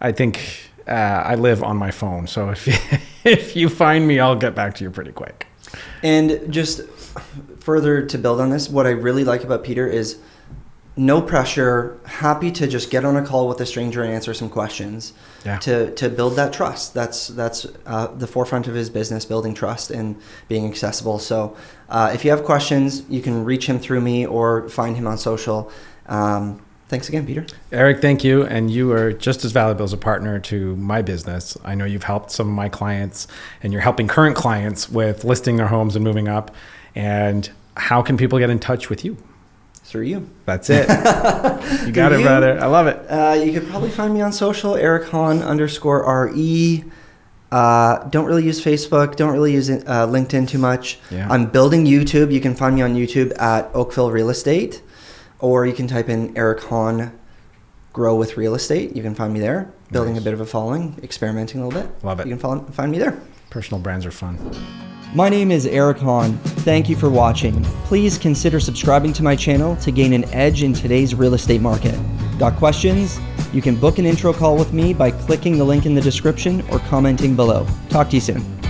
I think I live on my phone. So if you find me, I'll get back to you pretty quick. And just further to build on this, what I really like about Peter is no pressure, happy to just get on a call with a stranger and answer some questions to build that trust. That's the forefront of his business, building trust and being accessible. So if you have questions, you can reach him through me or find him on social. Thanks again, Peter. Eric, thank you. And you are just as valuable as a partner to my business. I know you've helped some of my clients and you're helping current clients with listing their homes and moving up. And how can people get in touch with you? Through you. That's it. You got it, brother. I love it. You could probably find me on social, EricHahn_RE. Don't really use Facebook. Don't really use LinkedIn too much. Yeah. I'm building YouTube. You can find me on YouTube at Oakville Real Estate, or you can type in Eric Hahn Grow with Real Estate. You can find me there. Building a bit of a following, experimenting a little bit. Love it. You can find me there. Personal brands are fun. My name is Eric Hahn. Thank you for watching. Please consider subscribing to my channel to gain an edge in today's real estate market. Got questions? You can book an intro call with me by clicking the link in the description or commenting below. Talk to you soon.